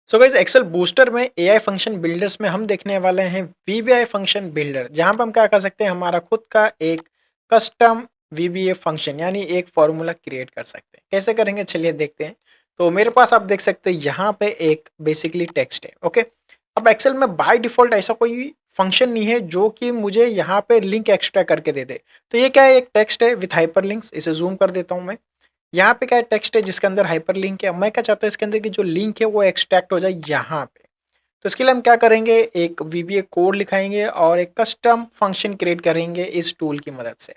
So guys Excel booster में AI function builders में हम देखने वाले हैं वीबीआई फंक्शन बिल्डर, जहां पर हम क्या कर सकते हैं, हमारा खुद का एक कस्टम वीबीए फंक्शन यानी एक फॉर्मूला क्रिएट कर सकते हैं। कैसे करेंगे चलिए देखते हैं। तो मेरे पास आप देख सकते हैं यहाँ पे एक बेसिकली टेक्स्ट है। ओके, अब एक्सेल में बाय डिफॉल्ट ऐसा कोई फंक्शन नहीं है जो कि मुझे यहाँ पे लिंक एक्स्ट्रा करके दे दे। तो ये क्या है, एक टेक्स्ट है विथ हाइपर लिंक्स। इसे जूम कर देता हूँ मैं। यहाँ पे क्या टेक्स्ट है जिसके अंदर हाइपर लिंक है। मैं क्या चाहता हूँ, इसके अंदर की जो लिंक है वो एक्सट्रैक्ट हो जाए यहाँ पे। तो इसके लिए हम क्या करेंगे, एक वीबीए कोड लिखाएंगे और एक कस्टम फंक्शन क्रिएट करेंगे इस टूल की मदद से।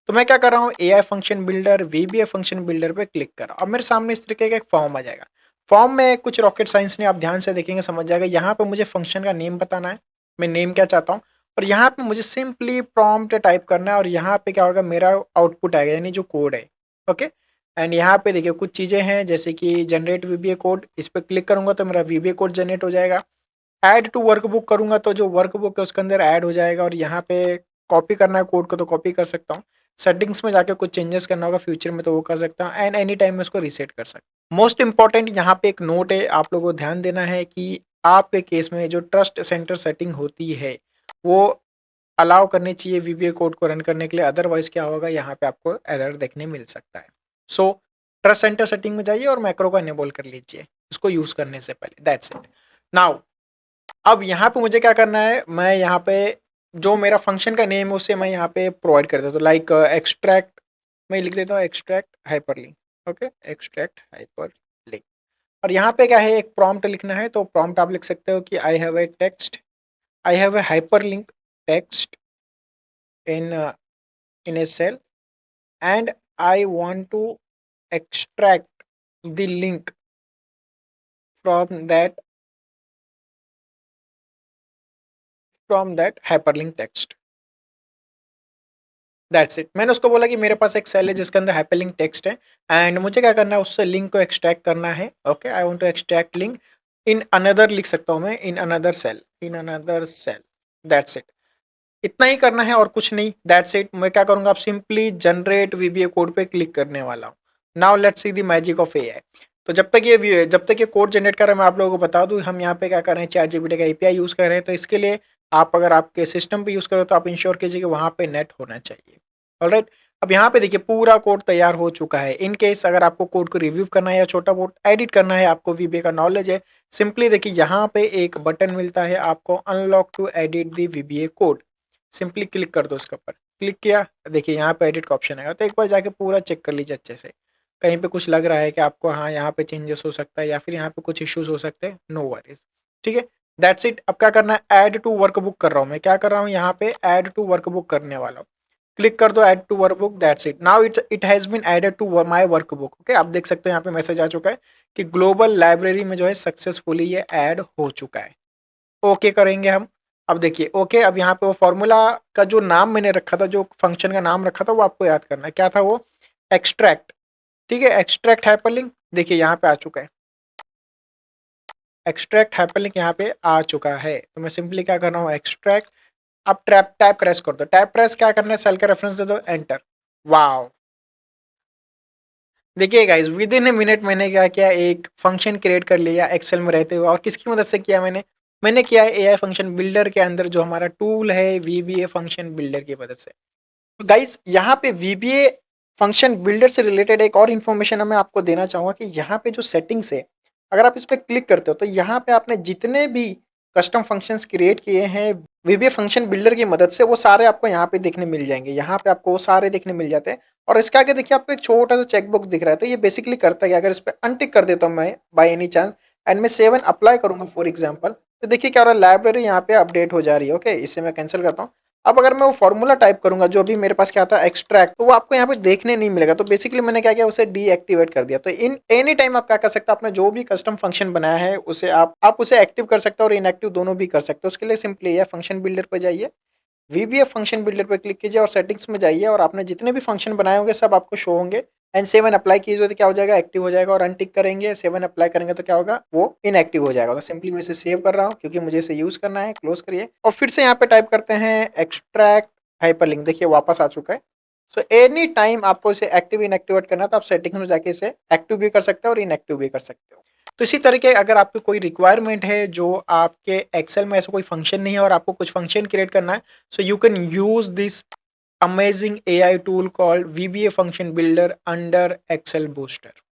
तो मैं क्या कर रहा हूँ, AI function builder VBA function builder पे क्लिक कर रहा हूँ। अब मेरे सामने इस तरीके का एक फॉर्म आ जाएगा। फॉर्म में कुछ रॉकेट साइंस नहीं, आप ध्यान से देखेंगे समझ जाएगा। यहाँ पे मुझे फंक्शन का नेम बताना है, मैं नेम क्या चाहता हूँ। और यहाँ पे मुझे सिंपली प्रॉम्प्ट टाइप करना है और यहाँ पे क्या होगा, मेरा आउटपुट आएगा यानी जो कोड है। ओके, एंड यहाँ पे देखिए कुछ चीजें हैं जैसे कि जनरेट वीबीए कोड। इस पर क्लिक करूंगा तो मेरा वीबीए कोड जनरेट हो जाएगा। ऐड टू वर्कबुक करूंगा तो जो वर्कबुक है उसके अंदर ऐड हो जाएगा। और यहाँ पे कॉपी करना है कोड को तो कॉपी कर सकता हूँ। सेटिंग्स में जाके कुछ चेंजेस करना होगा फ्यूचर में तो वो कर सकता हूँ। एंड एनी टाइम में उसको रीसेट कर सकता हूँ। मोस्ट इंपॉर्टेंट यहाँ पे एक नोट है, आप लोगों को ध्यान देना है कि आपके केस में जो ट्रस्ट सेंटर सेटिंग होती है वो अलाउ करनी चाहिए वीबीए कोड को रन करने के लिए। अदरवाइज क्या होगा, यहाँ पे आपको एरर देखने मिल सकता है। सो ट्रस्ट सेंटर सेटिंग में जाइए और मैक्रो को इनेबल कर लीजिए इसको यूज करने से पहले। That's it. नाउ अब यहाँ पे मुझे क्या करना है, मैं यहाँ पे जो मेरा फंक्शन का नेम है उसे मैं यहाँ पे प्रोवाइड कर देता हूँ। लाइक एक्सट्रैक्ट, मैं लिख देता हूँ extract hyperlink. Okay, extract hyperlink. और यहाँ पे क्या है, एक प्रॉम्प्ट लिखना है। तो प्रॉम्प्ट आप लिख सकते हो कि I have a text, I have a hyperlink text in in a cell and I want to extract the link from that hyperlink text। That's it. मैंने उसको बोला कि मेरे पास एक सेल है जिसके अंदर हाइपरलिंक टेक्स्ट है एंड मुझे क्या करना है, उससे लिंक को एक्सट्रैक्ट करना है। Okay, I want to extract link in another, लिख सकता हूँ मैं in another cell, in another cell. That's it. इतना ही करना है और कुछ नहीं। That's it. मैं क्या करूंगा, आप सिंपली जनरेट वीबीए कोड पे क्लिक करने वाला हूँ। Now let's see the magic of AI. तो जब तक ये कोड जनरेट कर रहा है, मैं आप लोगों को बता दूं हम यहाँ पे क्या कर रहे हैं, चैट जीपीटी का एपीआई यूज कर रहे हैं। तो इसके लिए आप अगर आपके सिस्टम पे यूज करो तो आप इंश्योर कीजिए कि वहां पे नेट होना चाहिए। ऑलराइट, अब यहाँ पे देखिए पूरा कोड तैयार हो चुका है। इन केस अगर आपको कोड को रिव्यू करना है या छोटा बहुत एडिट करना है, आपको वीबीए का नॉलेज है, सिंपली देखिए यहाँ पे एक बटन मिलता है आपको, unlock two edit the VBA code. Simply click कर दो उसके ऊपर। क्लिक किया, देखिए यहाँ पे एडिट का ऑप्शन आएगा। तो एक बार जाके पूरा चेक कर लीजिए अच्छे से। कहीं पे कुछ लग रहा है कि आपको, हाँ यहाँ पे चेंजेस हो सकता है या फिर यहाँ पे कुछ इश्यूज हो सकते हैं, नो वरीज। ठीक है, दैट्स इट। अब क्या करना है, ऐड टू वर्कबुक कर रहा हूँ मैं। क्या कर रहा हूँ, यहाँ पे ऐड टू वर्कबुक करने वाला हूँ। क्लिक कर दो add to workbook. That's it. Now it has been added to my workbook. Okay, आप देख सकते हो यहाँ पे मैसेज आ चुका है कि ग्लोबल लाइब्रेरी में जो है सक्सेसफुली ये ऐड हो चुका है। ओके करेंगे हम। अब देखिए ओके, अब यहाँ पे वो फॉर्मूला का जो नाम मैंने रखा था, जो फंक्शन का नाम रखा था, वो आपको याद करना है। क्या था वो, एक्सट्रैक्ट। ठीक है, एक्सट्रैक्ट हाइपरलिंक देखिए यहाँ पे आ चुका है। एक्सट्रैक्ट हाइपरलिंक यहाँ पे आ चुका है। तो मैं सिंपली क्या कर रहा हूँ, एक्सट्रैक्ट। अब टैब प्रेस कर दो। टैब प्रेस क्या करना है, सेल का रेफरेंस दे दो, एंटर। वाओ, देखिए guys with in a minute मैंने क्या किया, एक फंक्शन क्रिएट कर लिया एक्सेल में रहते हुए। और किसकी मदद से किया मैंने किया है एआई फंक्शन बिल्डर के अंदर जो हमारा टूल है वीबीए फंक्शन बिल्डर की मदद से। तो गाइस यहाँ पे वीबीए फंक्शन बिल्डर से रिलेटेड एक और इन्फॉर्मेशन मैं आपको देना चाहूंगा कि यहाँ पे जो सेटिंग्स है, अगर आप इस पे क्लिक करते हो तो यहाँ पे आपने जितने भी कस्टम फंक्शंस क्रिएट किए हैं वीबीए फंक्शन बिल्डर की मदद से, वो सारे आपको यहाँ पे देखने मिल जाएंगे। यहाँ पे आपको वो सारे देखने मिल जाते हैं। और इसके आगे देखिए आपको एक छोटा सा चेकबॉक्स दिख रहा है। तो ये बेसिकली करता है, अगर इस पे अनटिक कर देता हूँ मैं बाय एनी चांस एंड मैं 7 अप्लाई करूंगा फॉर एग्जांपल, तो देखिए क्या हो रहा है, लाइब्रेरी यहाँ पे अपडेट हो जा रही है। ओके, इसे मैं कैंसिल करता हूँ। अब अगर मैं वो फॉर्मूला टाइप करूंगा जो भी मेरे पास क्या था एक्सट्रैक्ट, तो वो आपको यहाँ पे देखने नहीं मिलेगा। तो बेसिकली मैंने क्या किया, उसे डीएक्टिवेट कर दिया। तो इन एनी टाइम आप क्या कर सकते हो, आपने जो भी कस्टम फंक्शन बनाया है उसे आप उसे एक्टिव कर सकते हो और इनएक्टिव दोनों भी कर सकते हो। उसके लिए सिंपली यह फंक्शन बिल्डर पर जाइए, वीबीएफ फंक्शन बिल्डर पर क्लिक कीजिए और सेटिंग्स में जाइए और आपने जितने भी फंक्शन बनाए होंगे सब आपको शो होंगे। एंड 7 अप्लाई कीजिए तो क्या हो जाएगा, एक्टिव हो जाएगा। और अनटिक करेंगे 7 अप्लाई करेंगे तो क्या होगा, वो इनएक्टिव हो जाएगा। तो सिंपली मैं इसे सेव कर रहा हूँ क्योंकि मुझे इसे यूज करना है। क्लोज करिए और फिर से यहाँ पे टाइप करते हैं एक्सट्रैक्ट हाइपरलिंक। देखिए वापस आ चुका है। सो एनी टाइम आपको इसे एक्टिव इनएक्टिवेट करना है तो आप सेटिंग्स में जाके इसे एक्टिव भी कर सकते हो और इनएक्टिव भी कर सकते हो। तो इसी तरह के अगर आपकी कोई रिक्वायरमेंट है जो आपके एक्सेल में ऐसा कोई फंक्शन नहीं है और आपको कुछ फंक्शन क्रिएट करना है, so you can use this amazing AI tool called VBA Function Builder under Excel Booster.